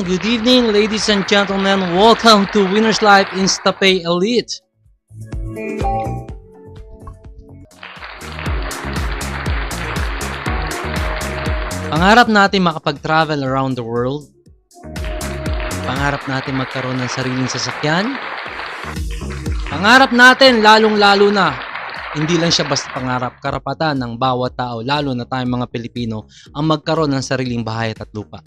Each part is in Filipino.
Good evening, ladies and gentlemen. Welcome to Winners Life InstaPay Elite. Pangarap natin makapag-travel around the world. Pangarap natin magkaroon ng sariling sasakyan. Pangarap natin lalong-lalo na, hindi lang siya basta pangarap, karapatan ng bawat tao, lalo na tayong mga Pilipino, ang magkaroon ng sariling bahay at lupa.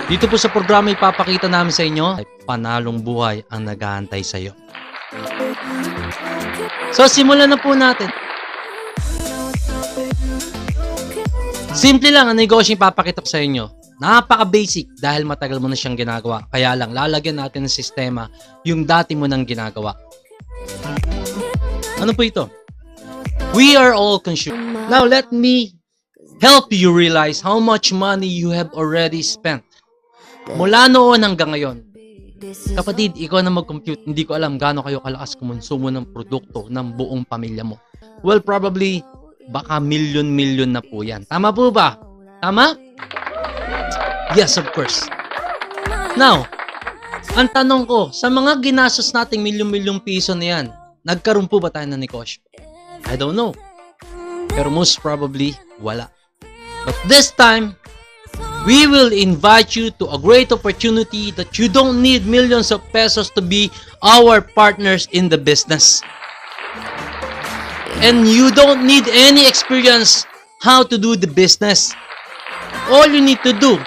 Dito po sa programa ipapakita namin sa inyo ay panalong buhay ang nag-aantay sa iyo. So simulan na po natin. Simple lang ang negosyo ipapakita ko sa inyo. Napaka-basic dahil matagal mo na siyang ginagawa. Kaya lang lalagyan natin ng sistema yung dati mo nang ginagawa. Ano po ito? We are all consumers. Now let me help you realize how much money you have already spent. Mula noon hanggang ngayon. Kapatid, ikaw na mag-compute, hindi ko alam gaano kayo kalakas kumonsumo ng produkto ng buong pamilya mo. Well, probably, baka milyon-milyon na po yan. Tama po ba? Tama? Yes, of course. Now, ang tanong ko, sa mga ginastos nating milyon-milyong piso na yan, nagkaroon po ba tayo ng negosyo? I don't know. Pero most probably, wala. But this time, we will invite you to a great opportunity that you don't need millions of pesos to be our partners in the business. And you don't need any experience how to do the business. All you need to do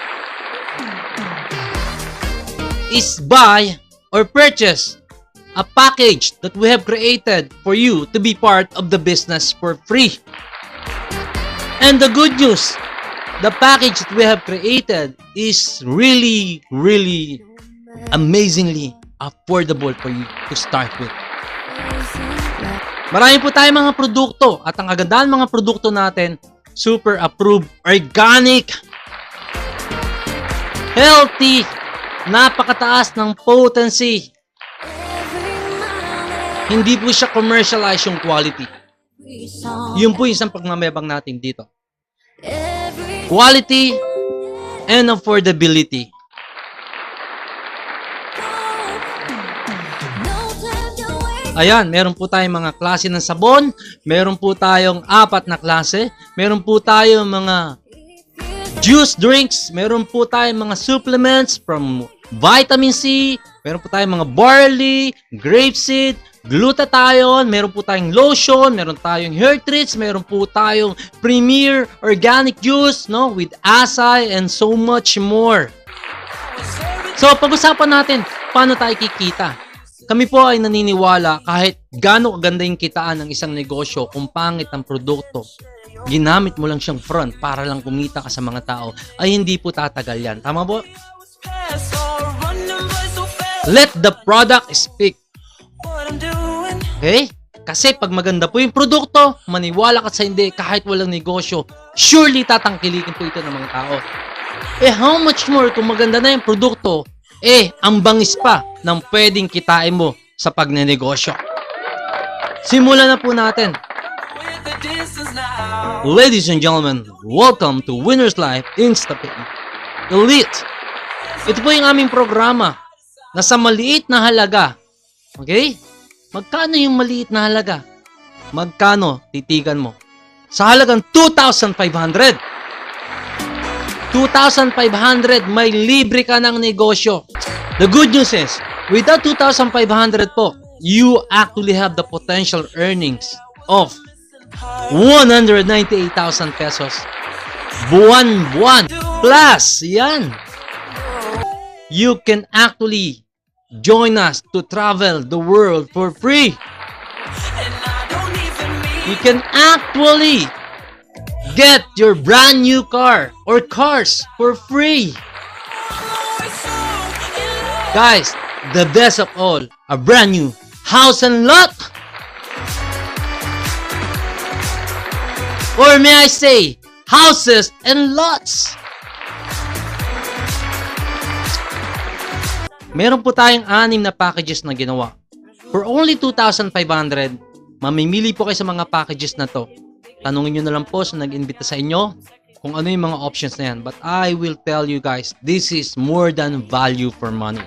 is buy or purchase a package that we have created for you to be part of the business for free. And the good news, the package that we have created is really amazingly affordable for you to start with. Marami po tayong mga produkto at ang kagandahan mga produkto natin, super approved, organic, healthy, napakataas ng potency. Hindi po siya commercialize yung quality. Yun po yung isang pagmamayabang natin dito. Quality and affordability. Ayan, meron po tayong mga klase ng sabon, meron po tayong 4 na klase, meron po tayong mga juice drinks, meron po tayong mga supplements from vitamin C, meron po tayong mga barley, grapeseed, glutathione, meron po tayong lotion, meron tayong hair treats, meron po tayong premier organic juice, no, with acai and so much more. So, pag-usapan natin, paano tayo kikita? Kami po ay naniniwala kahit gaano kaganda yung kitaan ng isang negosyo, kung pangit ang produkto, ginamit mo lang siyang front para lang kumita ka sa mga tao, ay hindi po tatagal yan. Tama po? Let the product speak. Okay? Kasi pag maganda po yung produkto, maniwala ka sa hindi, kahit walang negosyo, surely tatangkilikin po ito ng mga tao. How much more kung maganda na yung produkto, ang bangis pa ng pwedeng kitain mo sa pagnenegosyo. Simulan na po natin. Ladies and gentlemen, welcome to Winners Life InstaPay Elite. Ito po yung aming programa na sa maliit na halaga, okay? Magkano yung maliit na halaga? Magkano titigan mo? Sa halagang 2,500. 2,500 may libre ka ng negosyo. The good news is, with that 2,500 po, you actually have the potential earnings of 198,000 pesos buwan-buwan. Plus, yan. You can actually join us to travel the world for free. You can actually get your brand new car or cars for free. Guys, the best of all, a brand new house and lot. Or may I say, houses and lots. Meron po tayong 6 na packages na ginawa. For only 2,500, mamimili po kayo sa mga packages na to. Tanungin nyo na lang po sa nag-imbita sa inyo kung ano yung mga options na yan. But I will tell you guys, this is more than value for money.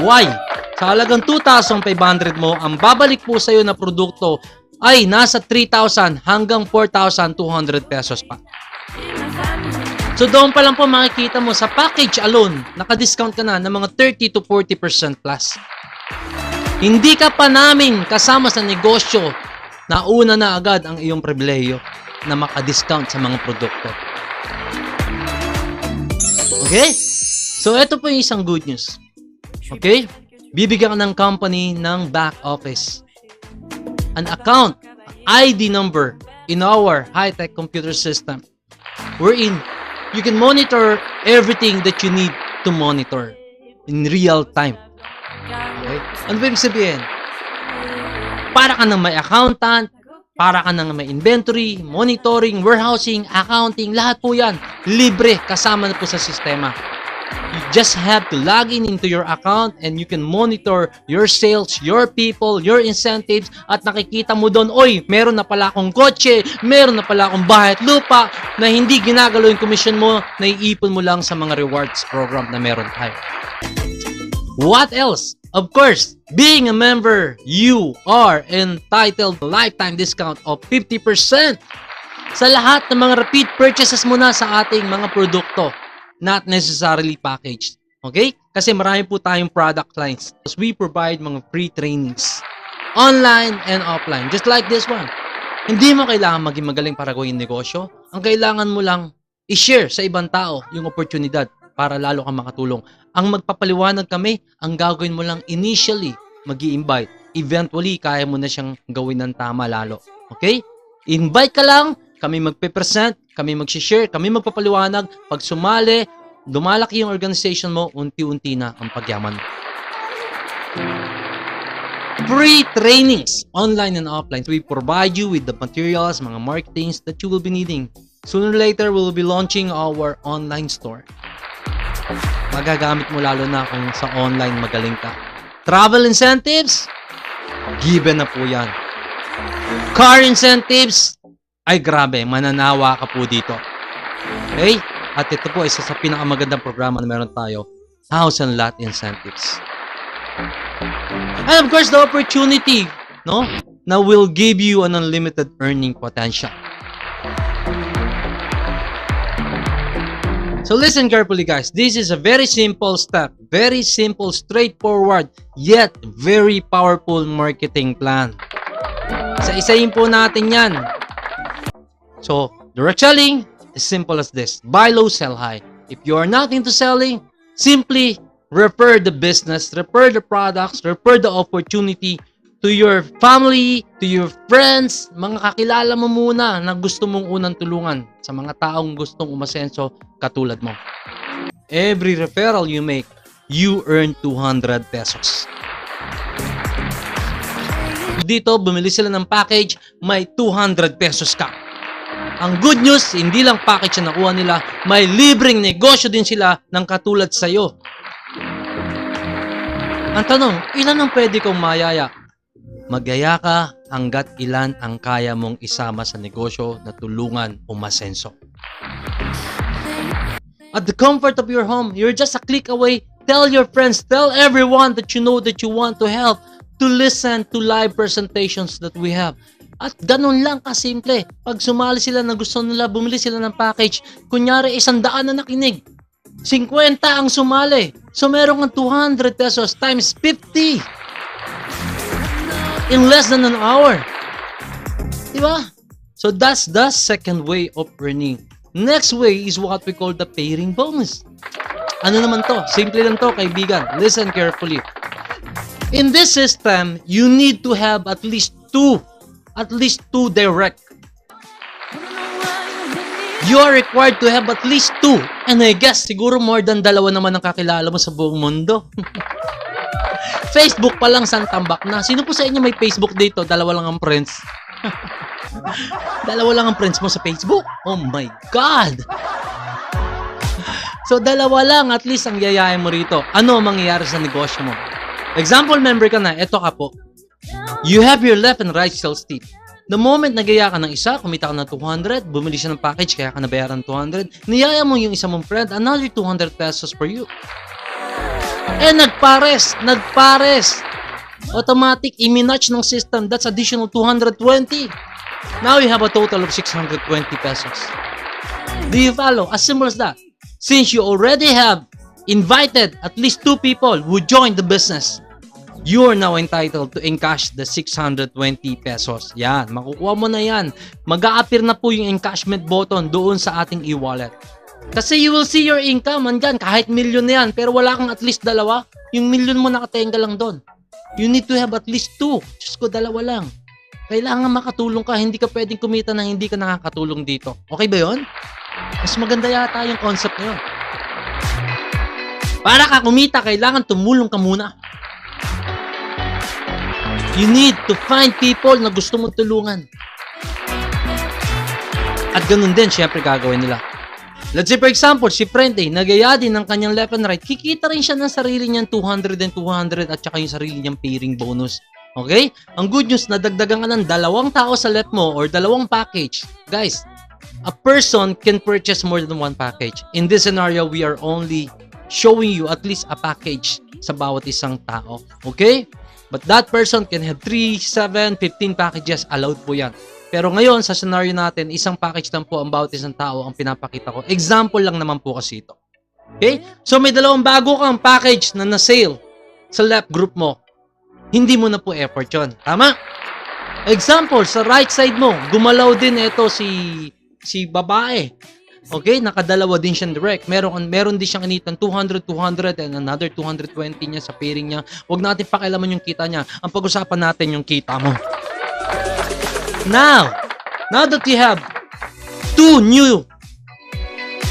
Why? Sa halagang 2,500 mo, ang babalik po sa'yo na produkto ay nasa 3,000 hanggang 4,200 pesos pa. So doon pa lang po makikita mo sa package alone, naka-discount ka na ng mga 30 to 40% plus. Hindi ka pa namin kasama sa negosyo, nauna na agad ang iyong pribileyo na maka-discount sa mga produkto. Okay? So ito po yung isang good news. Okay? Bibigyan ka ng company ng back office, an account, ID number in our high-tech computer system, wherein you can monitor everything that you need to monitor in real time. Okay? Ano ba ibig sabihin? Para ka ng may accountant, para ka ng may inventory, monitoring, warehousing, accounting, lahat po yan. Libre, kasama na po sa sistema. You just have to log in into your account and you can monitor your sales, your people, your incentives, at nakikita mo doon, oy, meron na pala akong kotse, meron na pala akong bahay at lupa na hindi ginagalaw yung commission mo, naiipon mo lang sa mga rewards program na meron tayo. What else? Of course, being a member, you are entitled to lifetime discount of 50% sa lahat ng mga repeat purchases mo na sa ating mga produkto. Not necessarily packaged. Okay? Kasi marami po tayong product lines. We provide mga free trainings. Online and offline. Just like this one. Hindi mo kailangan maging magaling para gawin negosyo. Ang kailangan mo lang i-share sa ibang tao yung oportunidad para lalo kang makatulong. Ang magpapaliwanag kami, ang gagawin mo lang initially, mag-i-invite. Eventually, kaya mo na siyang gawin ng tama lalo. Okay? Invite ka lang, kami magpe-present, kami mag-share, kami magpapaliwanag. Pag sumali, lumalaki yung organization mo, unti-unti na ang pagyaman. Free trainings, online and offline. We provide you with the materials, mga marketings that you will be needing. Sooner or later, we'll be launching our online store. Magagamit mo lalo na kung sa online magaling ka. Travel incentives, given na po yan. Car incentives, ay grabe, mananawa ka po dito. Okay? At ito po, isa sa pinakamagandang programa na meron tayo, house and lot incentives. And of course, the opportunity, no, na will give you an unlimited earning potential. So listen carefully, guys. This is a very simple step, very simple, straightforward, yet very powerful marketing plan. Isa-isayin po natin yan. So, direct selling is simple as this. Buy low, sell high. If you are not into selling, simply refer the business, refer the products, refer the opportunity to your family, to your friends, mga kakilala mo muna na gusto mong unang tulungan sa mga taong gustong umasenso katulad mo. Every referral you make, you earn 200 pesos. Dito, bumili sila ng package, may 200 pesos ka. Ang good news, hindi lang package na nakuha nila, may libreng negosyo din sila ng katulad sa'yo. Ang tanong, ilan ang pwede kong mayaya? Magyaya ka hanggat ilan ang kaya mong isama sa negosyo na tulungan umasenso. At the comfort of your home, you're just a click away. Tell your friends, tell everyone that you know that you want to help to listen to live presentations that we have. At ganun lang kasimple. Pag sumali sila na gusto nila, bumili sila ng package, kunyari 100 na nakinig, 50 ang sumali. So meron kang 200 pesos times 50 in less than an hour. Diba? So that's the second way of earning. Next way is what we call the pairing bonus. Ano naman to? Simple lang to, kaibigan. Listen carefully. In this system, you need to have at least two direct. You are required to have at least 2. And I guess, siguro more than 2 naman ang kakilala mo sa buong mundo. Facebook pa lang santambak na. Sino po sa inyo may Facebook dito? 2 lang ang friends. 2 lang ang friends mo sa Facebook? Oh my God! So, 2 lang at least ang yayain mo rito. Ano ang mangyayari sa negosyo mo? Example member ka na, eto ka po. You have your left and right sales team. The moment nagaya ka ng isa, kumita ka ng 200, bumili siya ng package, kaya ka nabayaran ng 200, niyaya mo yung isa mong friend, another 200 pesos for you. Nagpares. Automatic, iminatch ng system, that's additional 220. Now you have a total of 620 pesos. Do you follow? As simple as that. Since you already have invited at least 2 people who joined the business, you are now entitled to encash the 620 pesos. Yan, makukuha mo na yan. Mag-a-appear na po yung encashment button doon sa ating e-wallet. Kasi you will see your income, andyan, kahit million na yan, pero wala kang at least dalawa, yung million mo nakatenga lang doon. You need to have at least 2. Diyos ko, dalawa lang. Kailangan makatulong ka, hindi ka pwedeng kumita na hindi ka nakakatulong dito. Okay ba yun? Mas maganda yata yung concept na yun. Para ka kumita, kailangan tumulong ka muna. You need to find people na gusto mong tulungan. At ganun din, syempre gagawin nila. Let's say for example, si friend nagaya din ng kanyang left and right, kikita rin siya ng sarili niyang 200 and 200 at saka yung sarili niyang pairing bonus. Okay? Ang good news, nadagdagan ka ng 2 tao sa left mo or 2 package. Guys, a person can purchase more than 1 package. In this scenario, we are only showing you at least a package sa bawat isang tao. Okay? But that person can have 3, 7, 15 packages. Allowed po yan. Pero ngayon, sa scenario natin, isang package lang po ang bawat isang tao ang pinapakita ko. Example lang naman po kasi ito. Okay? So, may 2 bago kang package na na-sale sa left group mo. Hindi mo na po effort yun. Tama? Example, sa right side mo, gumalaw din ito si babae. Okay? Nakadalawa din siyang direct. Meron din siyang initan 200, 200, and another 220 niya sa pairing niya. Huwag natin pakialaman yung kita niya. Ang pag-usapan natin yung kita mo. Now that you have 2 new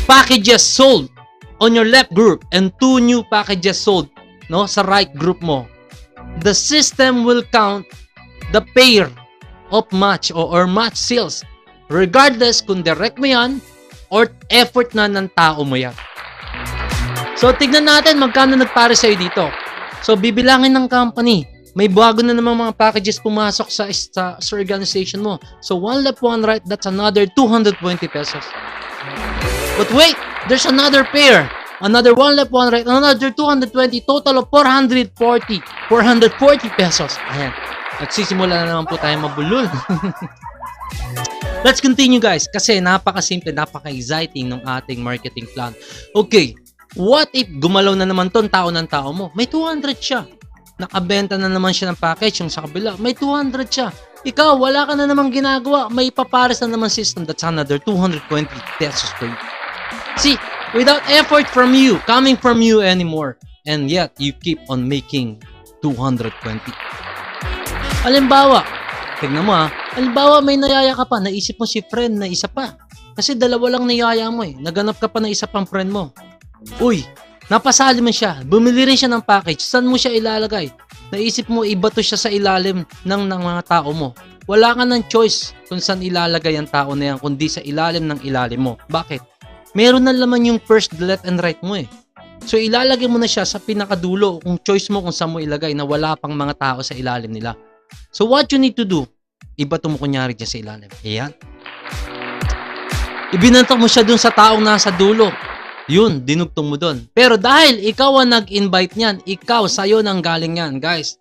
packages sold on your left group and 2 new packages sold sa right group mo, the system will count the pair of match or match sales regardless kung direct mo yan or effort na ng tao mo yan. So, tignan natin magkano nagpare sa'yo dito. So, bibilangin ng company. May bago na namang mga packages pumasok sa organization mo. So, 1 left, 1 right, that's another 220 pesos. But wait, there's another pair. Another 1 left, 1 right, another 220, total of 440 pesos. Ayan. Nagsisimula na naman po tayo mabulol. Let's continue guys, kasi napaka-simple, napaka-exciting ng ating marketing plan. Okay, what if gumalaw na naman ton tao ng tao mo? May 200 siya. Nakabenta na naman siya ng package yung sa kabila. May 200 siya. Ikaw, wala ka na namang ginagawa. May papares na naman system. That's another 220 pesos for you. See, without effort from you, coming from you anymore, and yet you keep on making 220. Halimbawa, tignan mo halimbawa may nayaya ka pa, naisip mo si friend na isa pa. Kasi 2 lang niyaya mo Naganap ka pa ng isa pang friend mo. Uy, napasali mo siya, bumili rin siya ng package, saan mo siya ilalagay? Naisip mo ibato siya sa ilalim ng mga tao mo. Wala ka ng choice kung saan ilalagay ang tao na yan, kundi sa ilalim ng ilalim mo. Bakit? Meron na laman yung first, left, and right mo So ilalagay mo na siya sa pinakadulo kung choice mo kung saan mo ilagay na wala pang mga tao sa ilalim nila. So what you need to do, ibato mo kunyari dyan sa ilalim. Ayan. Ibinantok mo siya dun sa taong nasa dulo. Yun, dinugtong mo doon. Pero dahil ikaw ang nag-invite niyan, ikaw, sa'yo nang galing yan, guys.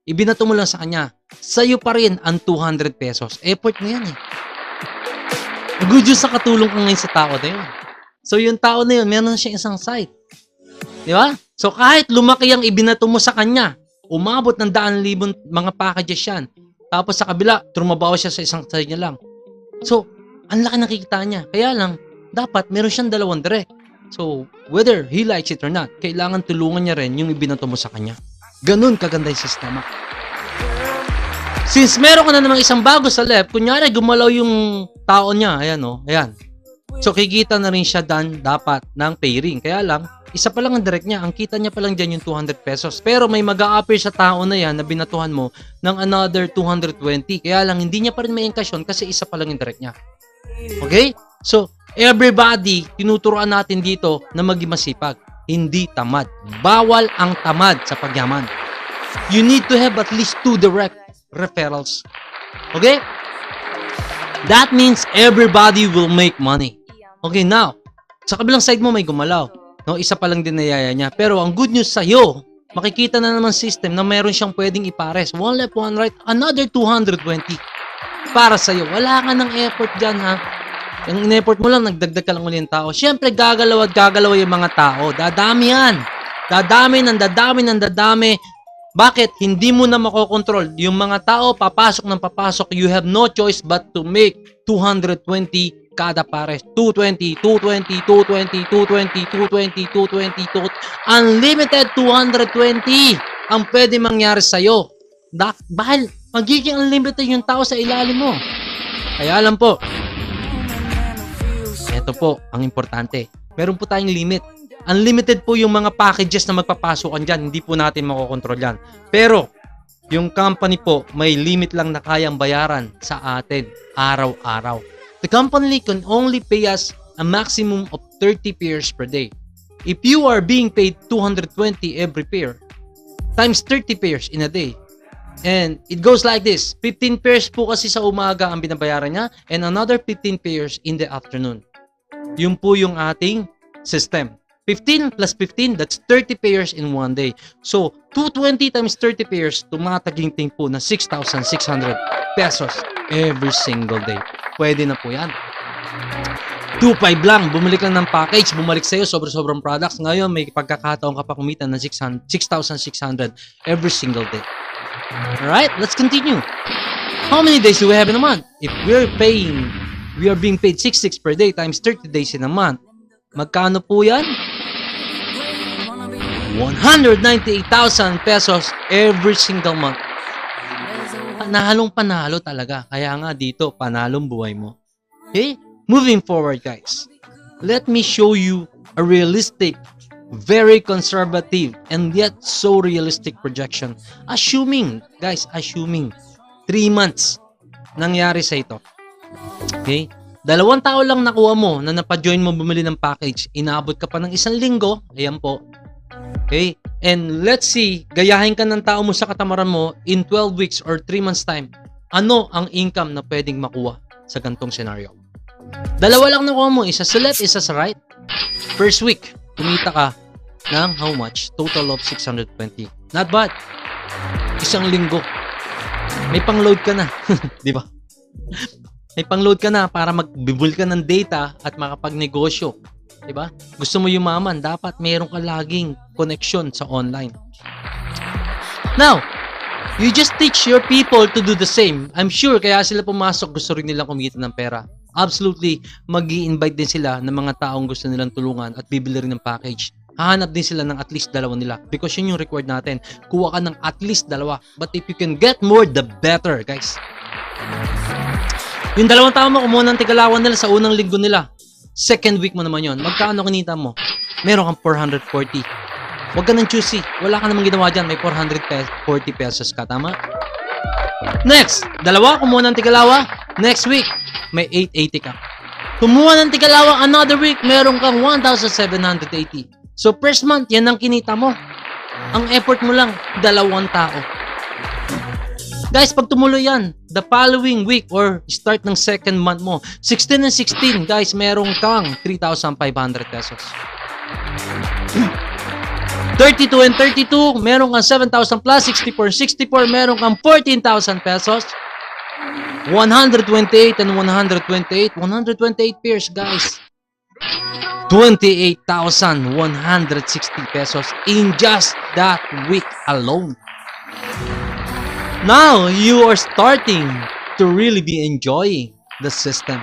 Ibinato mo lang sa kanya. Sa'yo pa rin ang 200 pesos. Effort mo yan Good news sa katulong ka ngayon sa tao na yun. So yung tao na yun, meron na siya isang site. Di ba? So kahit lumaki ang ibinato mo sa kanya, umabot ng 100,000 mga packages yan. Tapos sa kabila, trumabaho siya sa isang site niya lang. So, ang laki nakikita niya. Kaya lang, dapat meron siyang 2 direct. So, whether he likes it or not, kailangan tulungan niya rin yung ibinato mo sa kanya. Ganun kaganda yung sistema. Since meron ka na namang isang bago sa left, kunyari gumalaw yung tao niya, ayan. So, kikita na rin siya dapat ng pairing. Kaya lang, isa pa lang ang direct niya. Ang kita niya pa lang dyan yung 200 pesos. Pero may mag-a-appear sa tao na yan na binatuhan mo ng another 220. Kaya lang, hindi niya pa rin may encash kasi isa pa lang yung direct niya. Okay? So, everybody, tinuturuan natin dito na maging masipag. Hindi tamad. Bawal ang tamad sa pagyaman. You need to have at least 2 direct referrals. Okay? That means everybody will make money. Okay, now, sa kabilang side mo may gumalaw. No, isa pa lang din nayaya niya. Pero ang good news sa'yo, makikita na naman system na mayroon siyang pwedeng ipares. One left, one right, another 220. Para sa'yo. Wala ka ng effort dyan, ha? Yung in-effort mo lang, nagdagdag ka lang ulit ng tao. Siyempre, gagalaw at gagalaw yung mga tao. Dadami yan. Dadami ng dadami ng dadami. Bakit? Hindi mo na makokontrol. Yung mga tao, papasok ng papasok. You have no choice but to make 220 kada pares. 220, 220, 220, 220, 220, 220, 220. Unlimited 220 ang pwede mangyari sa'yo. Dahil magiging unlimited yung tao sa ilalim mo. Kaya alam po, ito po ang importante. Meron po tayong limit. Unlimited po yung mga packages na magpapasukan dyan. Hindi po natin makokontrol yan. Pero, yung company po, may limit lang na kayang bayaran sa atin araw-araw. The company can only pay us a maximum of 30 pairs per day. If you are being paid 220 every pair, times 30 pairs in a day, and it goes like this, 15 pairs po kasi sa umaga ang binabayaran niya, and another 15 pairs in the afternoon. Yun po yung ating system. 15 plus 15, that's 30 pairs in one day. So, 220 times 30 pairs, tumataginting po na 6,600 pesos every single day. Pwede na po yan. 2.5 lang, bumalik lang ng package, bumalik sa'yo, sobrang products. Ngayon, may pagkakataon ka pa kumita ng 6,600 every single day. Alright, let's continue. How many days do we have in a month? If we are being paid 66 per day times 30 days in a month, magkano po yan? 198,000 pesos every single month. Panalo talaga. Kaya nga dito, panalong buhay mo. Okay? Moving forward, guys. Let me show you a realistic, very conservative, and yet so realistic projection. Assuming 3 months nangyari sa ito. Okay? 2 tao lang nakuha mo na napajoin mo bumili ng package. Inaabot ka pa ng 1 linggo. Ayan po. Okay? And let's see, gayahin ka ng tao mo sa katamaran mo in 12 weeks or 3 months time. Ano ang income na pwedeng makuha sa gantong scenario? 2 lang nakuha mo. Isa sa left, isa sa right. First week, kumita ka ng how much? Total of 620. Not bad. 1 linggo. May pang-load ka na. Di ba? May pang-load ka na para mag-bibul ka ng data at makapagnegosyo. Diba? Gusto mo yumaman, dapat meron ka laging connection sa online. Now, you just teach your people to do the same. I'm sure kaya sila pumasok, gusto rin nilang kumita ng pera. Absolutely, mag-i-invite din sila ng mga taong gusto nilang tulungan at bibili rin ng package. Hahanap din sila ng at least 2 nila because yun yung required natin. Kuha ka ng at least 2. But if you can get more, the better, guys. Yung 2 tao mo, kumuha ng tigalawan nila sa unang linggo nila. Second week mo naman yon. Magkano kinita mo? Meron kang 440. Huwag ka ng choosy. Wala ka namang ginawa dyan. May 440 pesos ka. Tama? Next. 2. Kumuha ng tigalawa. Next week, may 880 ka. Kumuha ng tigalawa. Another week, meron kang 1,780. So, first month, yan ang kinita mo. Ang effort mo lang, 2 tao. Guys, pag tumuloy yan, the following week or start ng second month mo, 16 and 16, guys, meron kang 3,500 pesos. 32 and 32, meron kang 7,000 plus, 64, meron kang 14,000 pesos. 128 and 128 pairs, guys. 28,160 pesos in just that week alone. Now, you are starting to really be enjoying the system.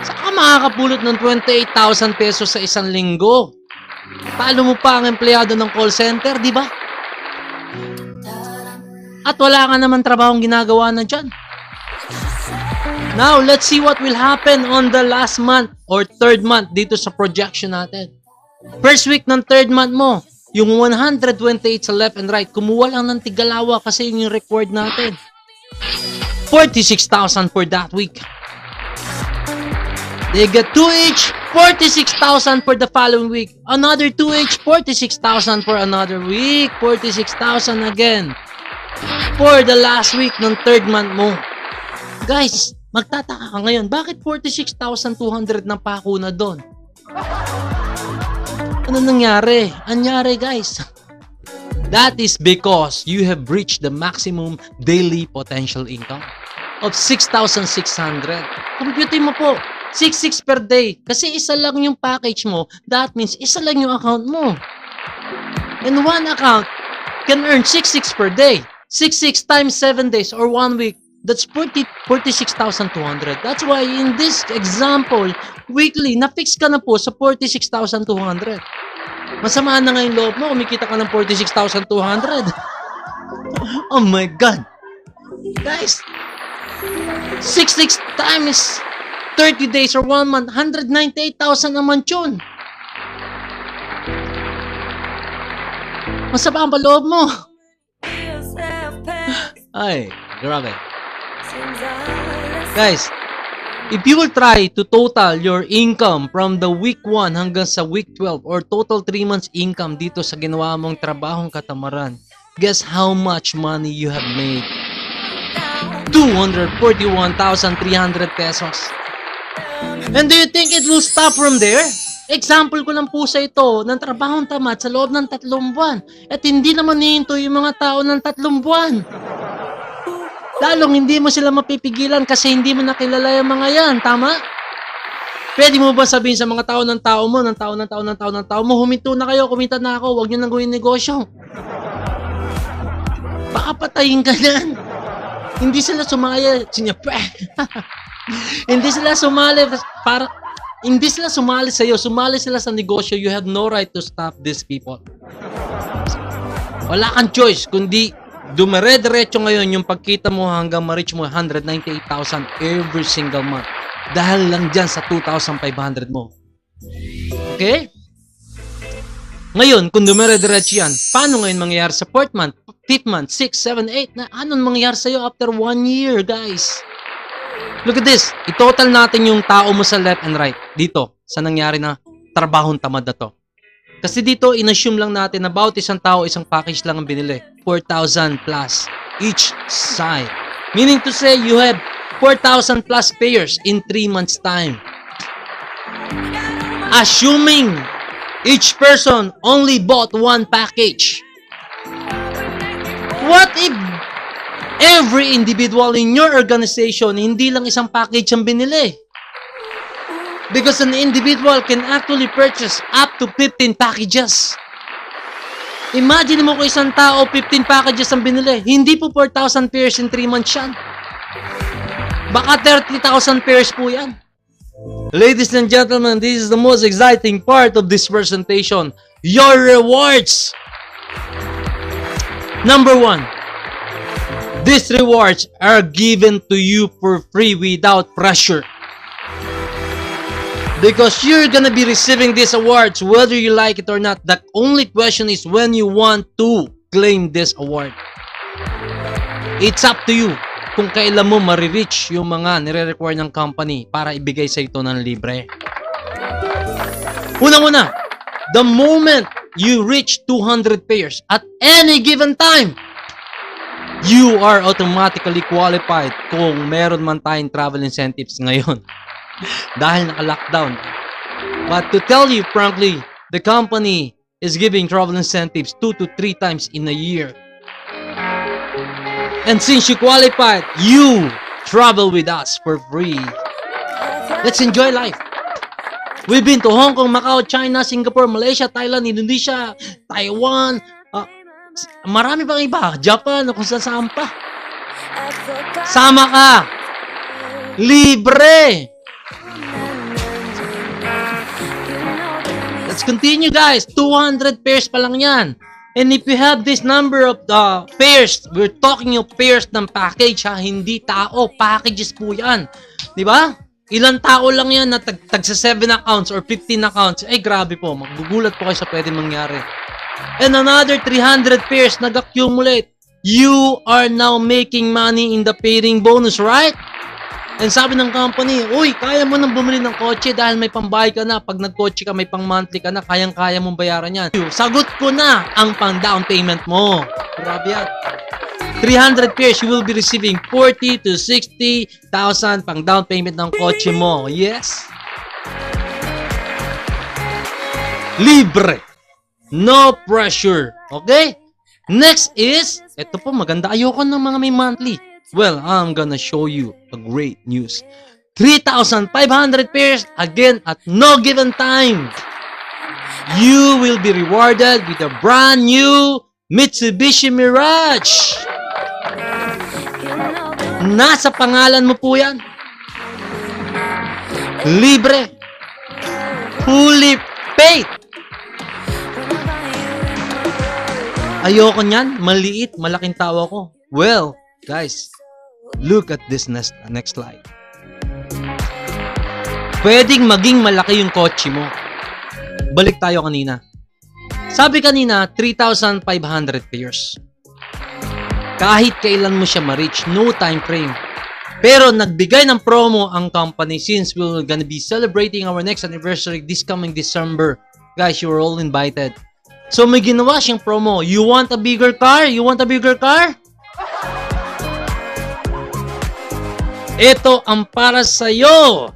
Saan ka makakapulot ng 28,000 pesos sa 1 linggo? Talo mo pa ang empleyado ng call center, di ba? At wala ka naman trabahong ginagawa na dyan. Now, let's see what will happen on the last month or third month dito sa projection natin. First week ng third month mo, yung 128 sa left and right, kumuha lang ng tigalawa kasi yung record natin. 46,000 for that week. They get 2 each, 46,000 for the following week. Another 2 each, 46,000 for another week. 46,000 again. For the last week ng third month mo. Guys, Magtataka ka ngayon, bakit 46,200 na pako na doon? Ano nangyari? Anyari guys? That is because you have reached the maximum daily potential income of 6,600. Compute mo po, 6,600 per day. Kasi isa lang yung package mo, that means isa lang yung account mo. And one account can earn 6,600 per day. 6,600 times 7 days or 1 week. That's 46,200. That's why in this example, weekly, na-fix ka na po sa 46,200. Masama na nga yung loob mo, kumikita ka ng 46,200. Oh my God. Guys, 6,600 times 30 days or 1 month, 198,000 a month yun. Masama ang loob mo. Ay, grabe. Guys, if you will try to total your income from the week 1 hanggang sa week 12 or total 3 months income dito sa ginawa mong trabahong katamaran, guess how much money you have made? 241,300 pesos. And do you think it will stop from there? Example ko lang po sa ito ng trabahong tamad sa loob ng 3 buwan. At hindi naman hihinto yung mga tao ng 3 buwan. Lalong hindi mo sila mapipigilan kasi hindi mo nakilala yung mga yan. Tama? Pwede mo ba sabihin sa mga tao ng tao mo, huminto na kayo, kumita na ako, huwag nyo nang gawin negosyo. Baka patayin ka na. Hindi sila sumaya. Hindi sila sumali sa iyo, sumali sila sa negosyo. You have no right to stop these people. Wala kang choice kundi dumire-diretso ngayon yung pagkita mo hanggang ma-reach mo 198,000 every single month. Dahil lang dyan sa 2,500 mo. Okay? Ngayon, kung dumire-diretso yan, paano ngayon mangyayari sa 4th month, 5th month, 6th, 7th, 8th? Na anong mangyayari sa'yo after 1 year, guys? Look at this. I-total natin yung tao mo sa left and right. Dito, sa nangyari na trabahong tamad na to. Kasi dito, in-assume lang natin na bawat isang tao, isang package lang ang binili. 4,000 plus each side. Meaning to say, you have 4,000 plus payers in 3 months' time. Assuming each person only bought 1 package. What if every individual in your organization, hindi lang isang package ang binili? Because an individual can actually purchase up to 15 packages. Imagine mo kung isang tao, 15 packages ang binili. Hindi po 4,000 pairs in 3 months yan. Baka 30,000 pairs po yan. Ladies and gentlemen, this is the most exciting part of this presentation. Your rewards. Number 1. These rewards are given to you for free without pressure. Because you're gonna be receiving these awards whether you like it or not. The only question is when you want to claim this award. It's up to you kung kailan mo ma-reach yung mga nire-require ng company para ibigay sa ito ng libre. Unang-una, the moment you reach 200 pairs at any given time, you are automatically qualified kung meron man tayong travel incentives ngayon. Dahil naka-lockdown. But to tell you frankly, the company is giving travel incentives 2 to 3 times in a year. And since you qualified, you travel with us for free. Let's enjoy life. We've been to Hong Kong, Macau, China, Singapore, Malaysia, Thailand, Indonesia, Taiwan, marami pang iba, Japan, kung saan pa. Sama ka. Libre. Let's continue, guys. 200 pairs pa lang yan. And if you have this number of pairs, we're talking yung pairs ng package, ha? Hindi tao, packages po yan. Di ba? Ilang tao lang yan na tag sa 7 accounts or 15 accounts. Ay, grabe po. Magugulat po kayo sa pwede mangyari. And another 300 pairs nag-accumulate. You are now making money in the pairing bonus, right? And sabi ng company, uy, kaya mo nang bumili ng kotse dahil may pambayad ka na. Pag nag-kotse ka, may pang-monthly ka na, kayang-kaya mong bayaran yan. Sagot ko na ang pang-down payment mo. Grabe yan. 300 pairs, you will be receiving 40 to 60,000 pang down payment ng kotse mo. Yes. Libre. No pressure. Okay? Next is, ito po maganda. Ayoko ng mga may monthly. Well, I'm gonna show you a great news. 3,500 pairs again at no given time. You will be rewarded with a brand new Mitsubishi Mirage. Nasa pangalan mo po yan. Libre. Fully paid. Ayoko niyan. Maliit. Malaking tawa ko. Well, guys, look at this next slide. Pwedeng maging malaki yung kotse mo. Balik tayo kanina. Sabi kanina, 3,500 pairs. Kahit kailan mo siya ma-reach, no time frame. Pero nagbigay ng promo ang company since we're gonna be celebrating our next anniversary this coming December. Guys, you're all invited. So may ginawa siyang promo. You want a bigger car? You want a bigger car? Ito ang para sa'yo.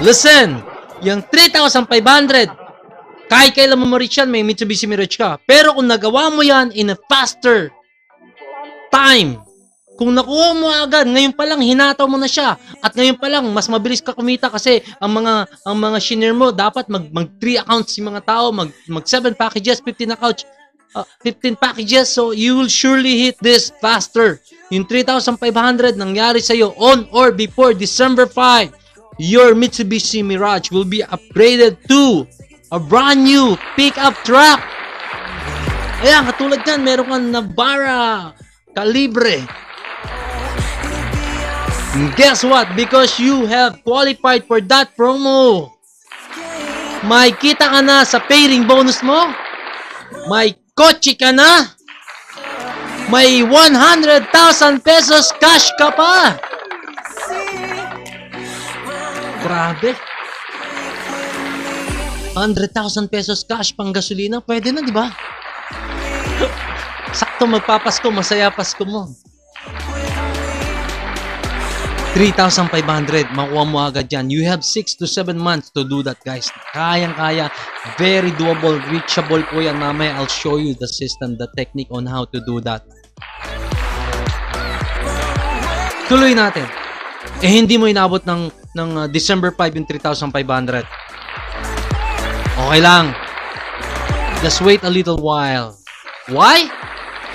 Listen, yung 3,500, kahit kailan mo ma-reach yan, may Mitsubishi Mirage ka. Pero kung nagawa mo yan in a faster time, kung nakuha mo agad, ngayon pa lang hinataw mo na siya. At ngayon pa lang, mas mabilis ka kumita kasi ang mga shinare mo, dapat mag 3 accounts yung mga tao, mag 7 packages, 15 accounts, 15 packages. So, you will surely hit this faster. Yung 3,500 nangyari sa'yo on or before December 5, your Mitsubishi Mirage will be upgraded to a brand new pickup truck. Ayan, katulad yan, meron kang Navara Calibre. And guess what? Because you have qualified for that promo, may kita ka na sa pairing bonus mo, may kotse ka na, may 100,000 pesos cash ka pa. Grabe. 100,000 pesos cash pang gasolina, pwede na, di ba? Sakto magpapasko, masaya Pasko mo. 3,500, makuha mo agad yan. You have 6 to 7 months to do that, guys. Kayang-kaya. Very doable, reachable po yan. Mamaya, I'll show you the system, the technique on how to do that. Tuloy natin. Hindi mo inabot ng December 5 yung 3,500. Okay lang. Just wait a little while. Why?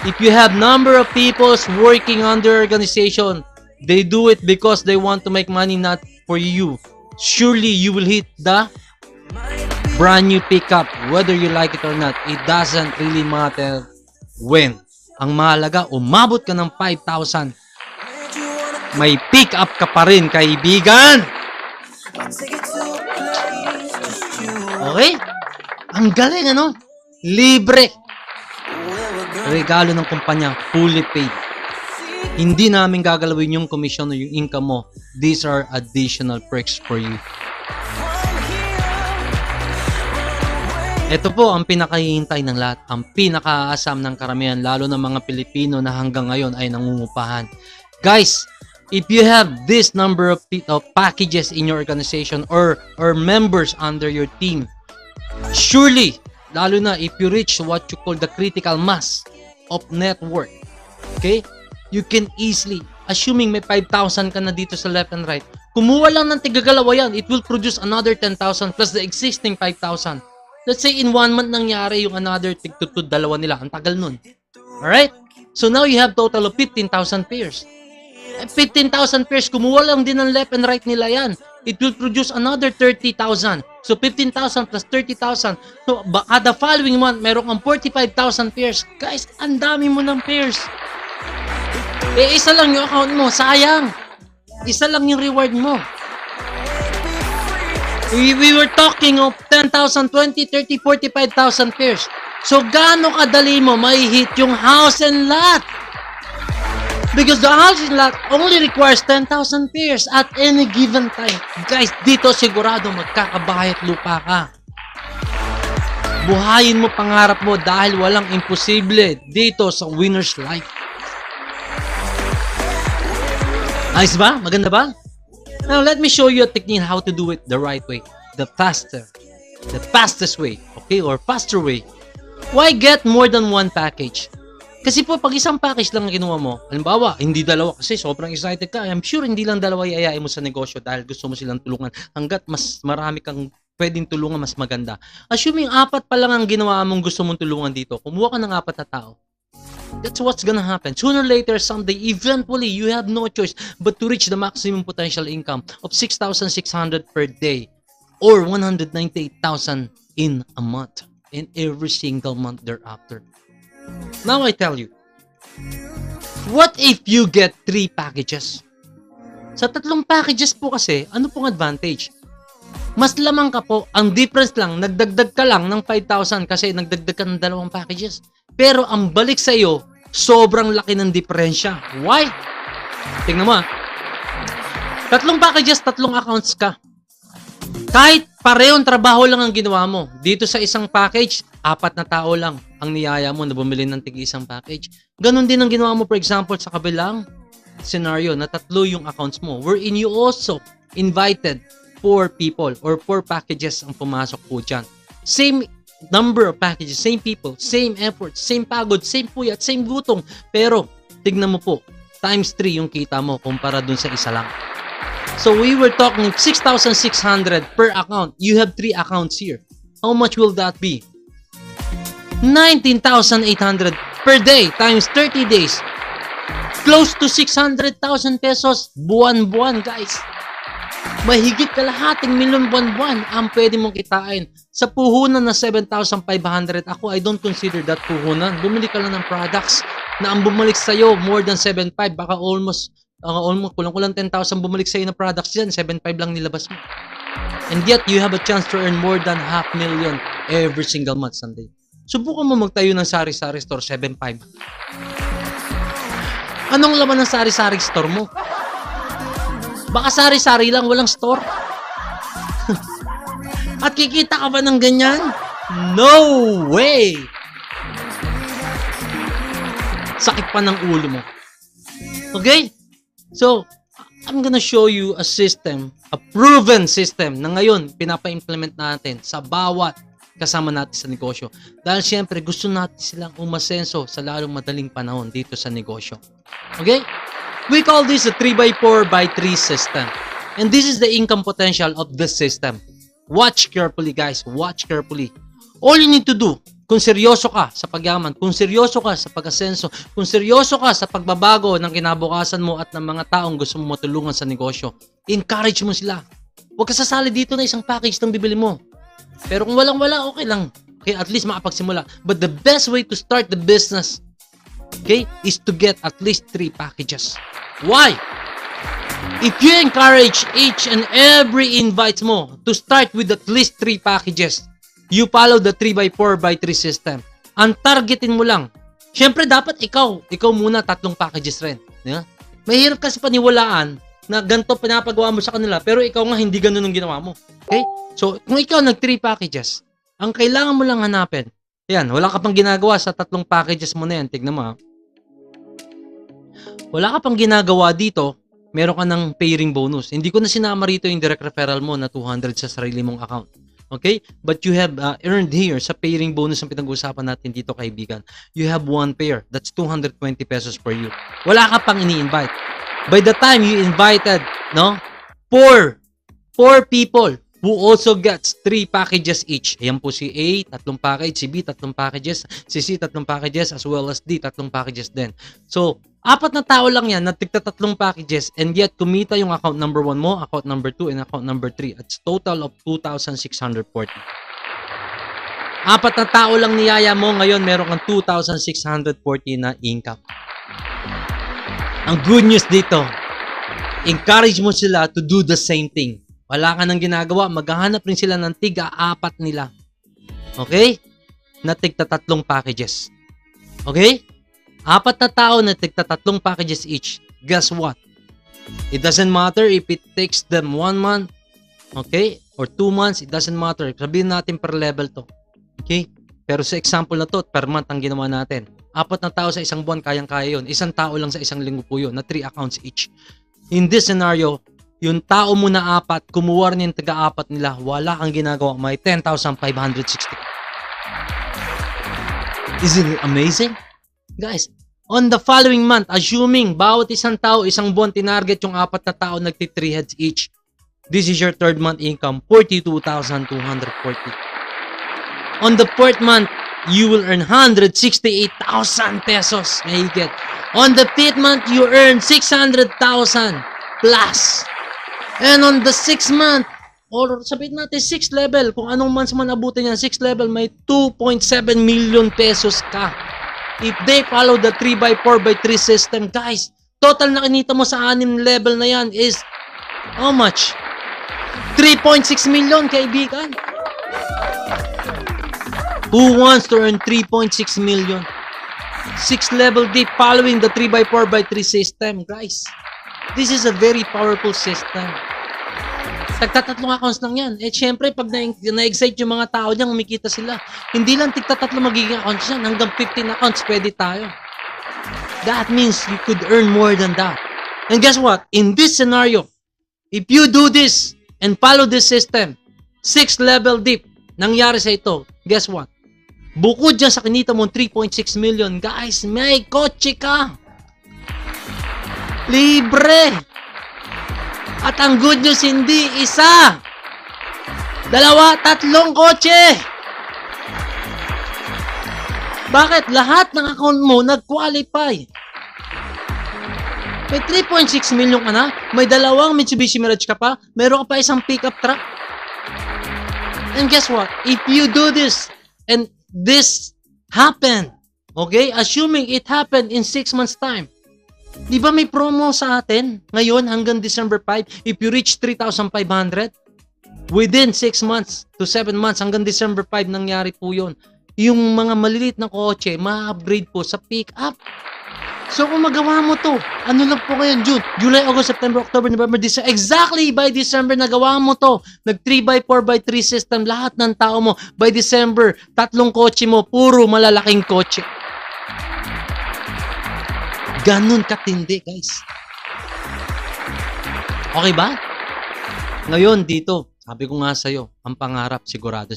If you have number of people working under organization, they do it because they want to make money, not for you. Surely you will hit the brand new pickup, whether you like it or not. It doesn't really matter when. Ang mahalaga, umabot ka ng 5,000. May pick-up ka pa rin, kaibigan. Okay? Ang galing, ano? Libre. Regalo ng kumpanya, fully paid. Hindi namin gagalawin yung commission o yung income mo. These are additional perks for you. Ito po ang pinakahihintay ng lahat. Ang pinakaasam ng karamihan, lalo ng mga Pilipino na hanggang ngayon ay nangungupahan. Guys, if you have this number of packages in your organization or members under your team, surely, lalo na if you reach what you call the critical mass of network, okay? You can easily, assuming may 5,000 ka na dito sa left and right, kumuha lang ng tigagalawa yan, it will produce another 10,000 plus the existing 5,000. Let's say in 1 month nangyari yung another tigtutod, dalawa nila. Ang tagal nun. Alright? So now you have total of 15,000 pairs. 15,000 pairs, kumuha lang din ng left and right nila yan. It will produce another 30,000. So 15,000 plus 30,000. So baka the following month, meron kang 45,000 pairs. Guys, ang dami mo ng pairs. Isa lang yung account mo, sayang. Isa lang yung reward mo. We were talking of 10,000, 20, 30, 45,000 pairs. So gaano kadali mo may hit yung house and lot? Because the house and lot only requires 10,000 pairs at any given time. Guys, dito sigurado magkakabahay at lupa ka. Buhayin mo pangarap mo dahil walang imposible dito sa winner's life. Ayos ba? Maganda ba? Now, let me show you a technique how to do it the right way. The fastest way. Okay? Or faster way. Why get more than one package? Kasi po, pag isang package lang ang kinuha mo, halimbawa, hindi dalawa kasi sobrang excited ka. I'm sure hindi lang dalawa iayain mo sa negosyo dahil gusto mo silang tulungan. Hanggat mas marami kang pwedeng tulungan, mas maganda. Assuming 4 pa lang ang ginawa mong gusto mong tulungan dito, kumuha ka ng 4 na tao. That's what's gonna happen. Sooner or later, someday, eventually, you have no choice but to reach the maximum potential income of 6,600 per day or 198,000 in a month and every single month thereafter. Now I tell you, what if you get 3 packages? Sa 3 packages po kasi, ano pong advantage? Mas lamang ka po, ang difference lang, nagdagdag ka lang ng 5,000 kasi nagdagdag ka ng 2 packages. Pero ang balik sa iyo, sobrang laki ng diferensya. Why? Tingnan mo 3 packages, 3 accounts ka. Kahit parehong trabaho lang ang ginawa mo, dito sa isang package, 4 na tao lang ang niyaya mo na bumili ng tig-isang package. Ganon din ang ginawa mo, for example, sa kabilang scenario na 3 yung accounts mo, wherein you also invited 4 people or 4 packages ang pumasok po dyan. Same number of packages, same people, same effort, same pagod, same puyat, same gutom. Pero, tignan mo po, times 3 yung kita mo kumpara dun sa isa lang. So, we were talking 6,600 per account. You have 3 accounts here. How much will that be? 19,800 per day times 30 days. Close to 600,000 pesos buwan-buwan, guys. Mahigit kalahating milyon buwan-buwan ang pwede mong kitain. Sa puhunan na 7,500, ako, I don't consider that puhunan. Bumili ka lang ng products na ang bumalik sa'yo more than 7,500. Baka almost kulang-kulang 10,000 bumalik sa'yo na products dyan. 7,500 lang nilabas mo. And yet, you have a chance to earn more than 500,000 every single month, Sunday. Subukan mo magtayo ng sari-sari store, 7,500. Anong laman ng sari-sari store mo? Baka sari-sari lang, walang store. At kikita ka ba ng ganyan? No way! Sakit pa ng ulo mo. Okay? So, I'm gonna show you a system, a proven system na ngayon pinapa-implement natin sa bawat kasama natin sa negosyo. Dahil syempre gusto natin silang umasenso sa lalong madaling panahon dito sa negosyo. Okay? We call this a 3x4x3 system. And this is the income potential of this system. Watch carefully, guys. Watch carefully. All you need to do, kung seryoso ka sa pagyaman, kung seryoso ka sa pag-asenso, kung seryoso ka sa pagbabago ng kinabukasan mo at ng mga taong gusto mo matulungan sa negosyo, encourage mo sila. Huwag ka sasali dito na isang package ng bibili mo. Pero kung walang-wala, okay lang. Okay, at least makapagsimula. But the best way to start the business, okay, is to get at least 3 packages. Why? If you encourage each and every invite mo to start with at least 3 packages, you follow the 3x4x3 system. Ang targetin mo lang. Siyempre, dapat ikaw muna 3 packages rin. Yeah? Mahirap kasi paniwalaan na ganito pinapagawa mo sa kanila, pero ikaw nga hindi ganun ang ginawa mo. Okay? So, kung ikaw nag 3 packages, ang kailangan mo lang hanapin, yan, wala ka pang ginagawa sa 3 packages mo na yan. Tignan mo, ha? Wala ka pang ginagawa dito, meron ka ng pairing bonus. Hindi ko na sinama rito yung direct referral mo na 200 sa sarili mong account. Okay? But you have earned here sa pairing bonus ang pinag-uusapan natin dito, kaibigan. You have 1 pair. That's 220 pesos per you. Wala ka pang ini-invite. By the time you invited, no, 4 people who also gets 3 packages each. Ayan po si A, 3 package, si B, 3 packages, si C, 3 packages, as well as D, 3 packages din. So, 4 na tao lang yan na tigta 3 packages, and yet kumita yung account number 1 mo, account number 2, and account number 3. It's total of 2,640. 4 na tao lang niyaya mo, ngayon meron kang 2,640 na income. Ang good news dito, encourage mo sila to do the same thing. Wala ka nang ginagawa, maghahanap rin sila ng tiga-4 nila. Okay? Na tigta 3 packages. Okay? 4 na tao na tigta 3 packages each. Guess what? It doesn't matter if it takes them 1 month, okay? Or 2 months, it doesn't matter. Sabihin natin per level to. Okay? Pero sa example na to, per month ang ginawa natin. 4 na tao sa isang buwan, kayang-kaya yun. Isang tao lang sa isang linggo po yun, na 3 accounts each. In this scenario, yung tao mo na 4, kumuha rin yung taga-4 nila, wala kang ginagawa, may 10,560. Isn't it amazing? Guys, on the following month, assuming bawat isang tao, isang buwan, tinarget yung 4 na tao, nagti 3 heads each. This is your third month income, 42,240. On the fourth month, you will earn 168,000 pesos. Mahigit. On the fifth month, you earn 600,000 plus. And on the sixth month, or sabihin natin 6th level, kung anong months man abutin yan, 6th level, may 2.7 million pesos ka. If they follow the 3x4x3 system, guys, total na kinita mo sa 6 level na yan is how much? 3.6 million, kaibigan. Who wants to earn 3.6 million? 6th level deep following the 3x4x3 system, guys. This is a very powerful system. Tagtatatlong accounts lang yan. Eh, syempre, pag na-excite yung mga tao dyan, umikita sila. Hindi lang tigtatatlo magiging accounts yan. Hanggang 15 accounts, pwede tayo. That means you could earn more than that. And guess what? In this scenario, if you do this and follow this system, 6th level deep, nangyari sa ito, guess what? Bukod dyan sa kinita mo 3.6 million, guys, may kotse ka. Libre. At ang good news, hindi isa, 2, 3 kotse. Bakit? Lahat ng account mo nag-qualify. May 3.6 million ka na, may 2 Mitsubishi Mirage ka pa, meron ka pa isang pickup truck. And guess what? If you do this, and this happened, okay? Assuming it happened in 6 months' time. Di ba may promo sa atin ngayon hanggang December 5? If you reach 3,500, within 6 months to 7 months hanggang December 5, nangyari po yun. Yung mga maliliit na kotse, ma-upgrade po sa pick-up. So kung magawa mo to, ano lang po ngayon, June, July, August, September, October, November, December, exactly by December nagawa mo to. Nag 3x4x3 system, lahat ng tao mo. By December, 3 kotse mo, puro malalaking kotse. Ganun katindi, guys. Okay ba? Ngayon dito, sabi ko nga sa'yo, ang pangarap, sigurado.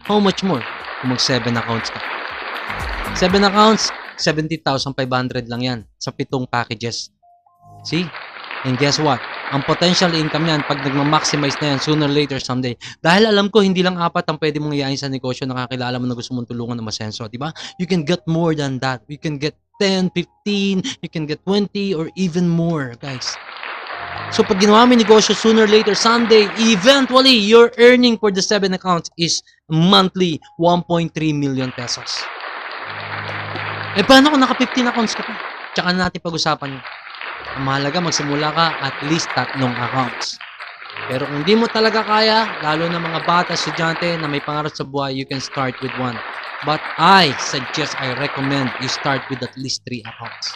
How much more kung mag 7 accounts ka? 7 accounts, 70,500 lang yan sa 7 packages. See? And guess what? Ang potential income yan, pag nagma-maximize na yan, sooner or later, someday. Dahil alam ko, hindi lang 4 ang pwede mong iyain sa negosyo, nakakilala mo na gusto mong tulungan na masenso. Diba? You can get more than that. You can get 10, 15, you can get 20, or even more, guys. So, pag ginawa mo yung negosyo, sooner or later, someday, eventually, your earning for the 7 accounts is monthly 1.3 million pesos. Eh, paano kung naka 15 accounts ka pa? Tsaka na natin pag-usapan yun. Ang mahalaga, magsimula ka at least 3 accounts. Pero kung hindi mo talaga kaya, lalo na mga bata, estudyante na may pangarap sa buhay, you can start with 1. But I recommend you start with at least 3 accounts.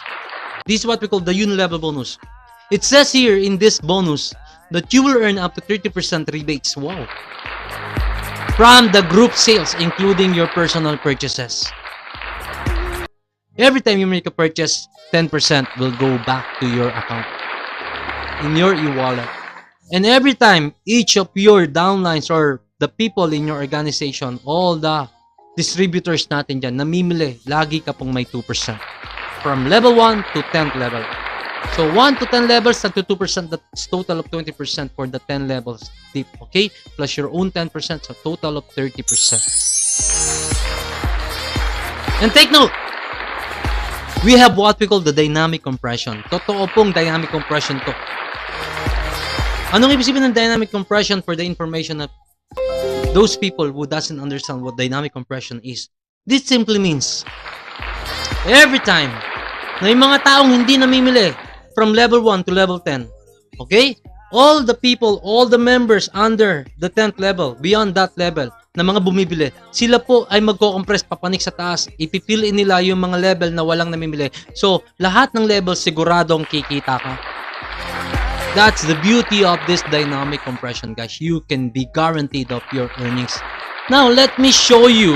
This is what we call the uni-level bonus. It says here in this bonus that you will earn up to 30% rebates. Wow. From the group sales, including your personal purchases. Every time you make a purchase, 10% will go back to your account in your e-wallet. And every time each of your downlines or the people in your organization, all the distributors natin dyan, namimili, lagi ka pong may 2%. From level 1 to 10th level. So 1 to 10 levels, tag to 2%, that's total of 20% for the 10 levels deep, okay? Plus your own 10%, so total of 30%. And take note, we have what we call the dynamic compression. Totoo pong dynamic compression to. Anong ibig sabihin ng dynamic compression for the information of those people who doesn't understand what dynamic compression is? This simply means every time na yung mga taong hindi namimili from level 1 to level 10, okay? All the people, all the members under the 10th level, beyond that level, na mga bumibili, sila po ay magko-compress papanik sa taas. Ipipiliin nila yung mga level na walang namimili. So, lahat ng levels siguradong kikita ka. That's the beauty of this dynamic compression, guys. You can be guaranteed of your earnings Now, let me show you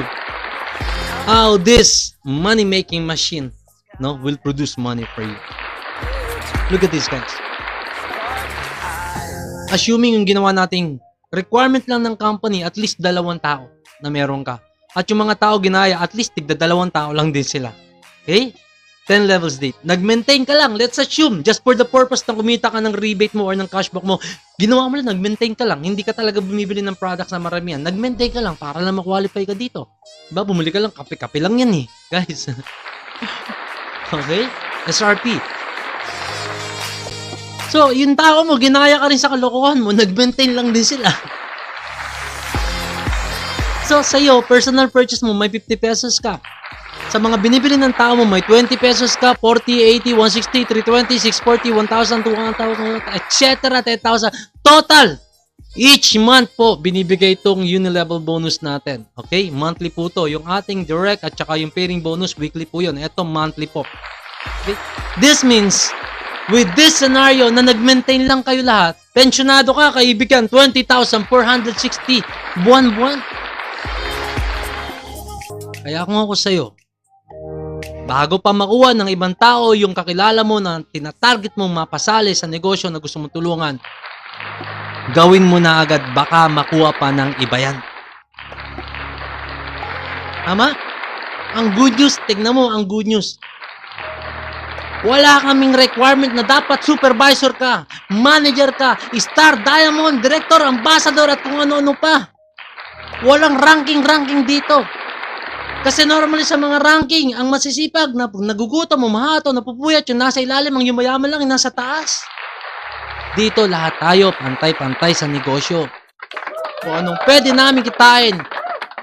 how this money-making machine will produce money for you. Look at this, guys. Assuming yung ginawa nating requirement lang ng company, at least 2 tao na meron ka. At yung mga tao ginaya, at least tigda 2 tao lang din sila. Okay? 10 levels date. Nag-maintain ka lang. Let's assume, just for the purpose na kumita ka ng rebate mo or ng cashback mo, ginawa mo lang, nag-maintain ka lang. Hindi ka talaga bumibili ng products na maramihan. Nag-maintain ka lang para lang ma-qualify ka dito. Diba? Bumili ka lang, kape-kape lang yan guys. Okay? SRP. So, yung tao mo, ginaya ka rin sa kalokohan mo, nag-maintain lang din sila. So, sa'yo, personal purchase mo, may 50 pesos ka. Sa mga binibili ng tao mo, may 20 pesos ka, 40, 80, 160, 320, 640, 1,000, 200, etc. 10,000. Total! Each month po, binibigay itong uni-level bonus natin. Okay? Monthly po to. Yung ating direct at saka yung pairing bonus, weekly po yun. Ito, monthly po. Okay? This means, with this scenario na nag-maintain lang kayo lahat, pensionado ka, kaibigan, 20,460 buwan-buwan. Kaya kung ako sa'yo, bago pa makuha ng ibang tao yung kakilala mo na tinatarget mong mapasali sa negosyo na gusto mong tulungan, gawin mo na agad, baka makuha pa ng iba yan. Tama? Ang good news, tignan mo ang good news. Wala kaming requirement na dapat supervisor ka, manager ka, star, diamond, director, ambassador at kung ano-ano pa. Walang ranking dito. Kasi normally sa mga ranking, ang masisipag, na nagugutom, umahato, napupuyat, yung nasa ilalim, ang yumayaman lang, yung nasa taas. Dito lahat tayo, pantay-pantay sa negosyo. Kung anong pwede namin kitain,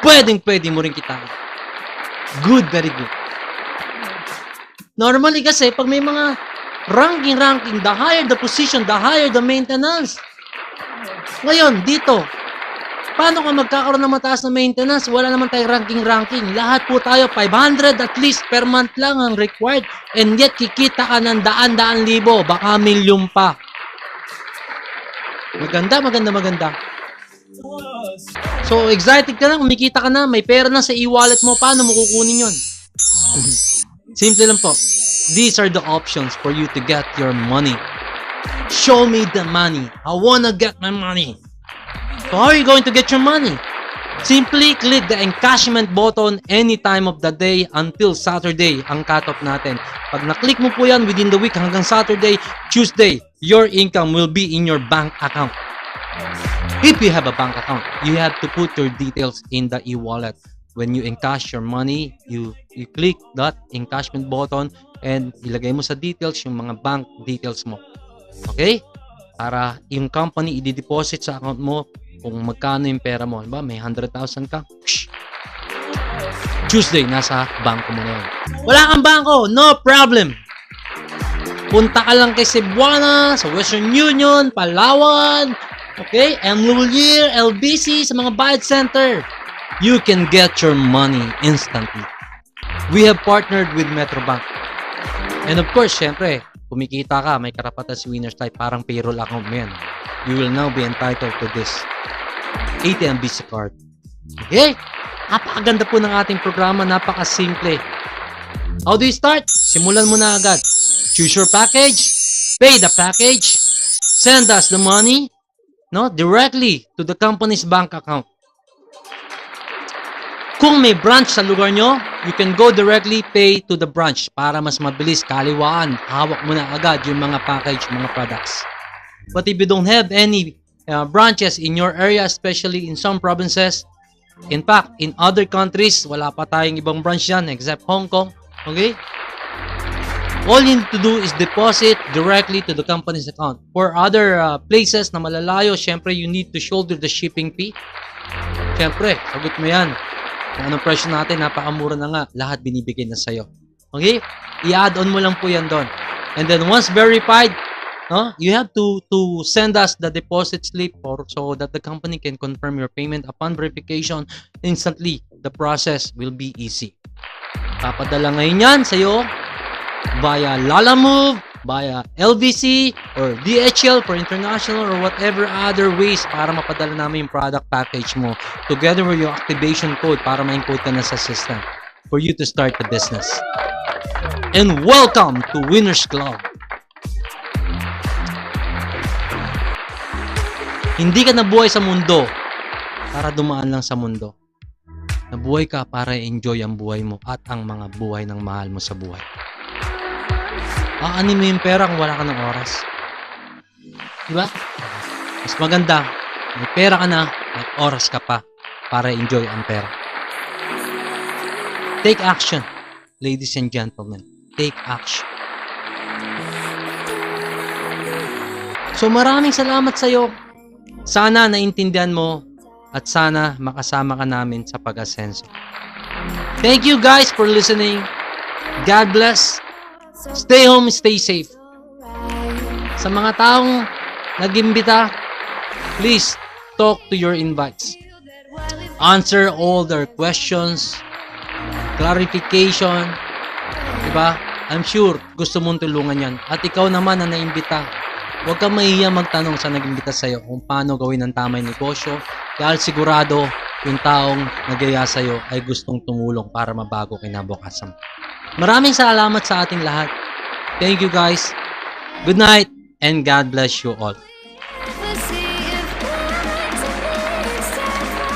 pwede mo rin kitain. Good, very good. Normally kasi, pag may mga ranking, the higher the position, the higher the maintenance. Ngayon, dito, paano ka magkakaroon ng mataas na maintenance? Wala naman tayong ranking. Lahat po tayo, 500 at least per month lang ang required. And yet, kikita ka ng daan-daan libo. Baka milyon pa. Maganda. So, excited ka na, kumikita ka na, may pera na sa e-wallet mo. Paano mo kukunin yun? Simple lang po. These are the options for you to get your money. Show me the money. I wanna get my money. So how are you going to get your money? Simply click the encashment button any time of the day until Saturday, ang cut-off natin. Pag na-click mo po yan within the week hanggang Saturday, Tuesday, your income will be in your bank account. If you have a bank account, you have to put your details in the e-wallet. When you encash your money, you click that encashment button and ilagay mo sa details yung mga bank details mo. Okay? Para yung company i-deposit sa account mo kung magkano yung pera mo. Diba? May 100,000 ka. Tuesday, nasa banko mo na yun. Wala kang banko, no problem. Punta ka lang kay Cebuana, sa Western Union, Palawan, okay? MLULIR, LBC, sa mga bayad center. You can get your money instantly. We have partnered with Metrobank. And of course, syempre, kumikita ka, may karapatan si Winners Type, parang payroll account mo yan. You will now be entitled to this ATM Visa card. Okay? Napakaganda po ng ating programa, napakasimple. How do you start? Simulan mo na agad. Choose your package, pay the package, send us the money, directly to the company's bank account. Kung may branch sa lugar nyo, you can go directly pay to the branch para mas mabilis, kaliwaan. Hawak mo na agad yung mga package, mga products. But if you don't have any branches in your area, especially in some provinces, in fact, in other countries, wala pa tayong ibang branch yan except Hong Kong. Okay? All you need to do is deposit directly to the company's account. For other places na malalayo, syempre, you need to shoulder the shipping fee. Syempre, sagot mo yan. Kung anong presyo natin, napakamura na nga. Lahat binibigay na sa'yo. Okay? I-add on mo lang po yan doon. And then once verified, you have to send us the deposit slip so that the company can confirm your payment. Upon verification, instantly, the process will be easy. Papadala ngayon yan sa'yo via Lalamove, via LVC or DHL for international or whatever other ways para mapadala namin yung product package mo together with your activation code para ma-encode ka na sa system for you to start the business. And welcome to Winners Club. Hindi ka nabuhay sa mundo para dumaan lang sa mundo. Nabuhay ka para enjoy ang buhay mo at ang mga buhay ng mahal mo sa buhay. Aanin mo yung pera kung wala ka ng oras. Diba? Mas maganda, may pera ka na, may oras ka pa para enjoy ang pera. Take action, ladies and gentlemen. Take action. So maraming salamat sa iyo. Sana naintindihan mo at sana makasama ka namin sa pag-asenso. Thank you guys for listening. God bless. Stay home, stay safe. Sa mga taong nag-imbita, please talk to your invites. Answer all their questions, clarification, diba? I'm sure gusto mong tulungan yan. At ikaw naman na naimbita, huwag kang mahiya magtanong sa nag-imbita sa'yo kung paano gawin ang tamang negosyo dahil sigurado yung taong nagaya sa'yo ay gustong tumulong para mabago kinabukasan. Maraming salamat sa ating lahat. Thank you guys. Good night and God bless you all.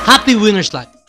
Happy Winners Life.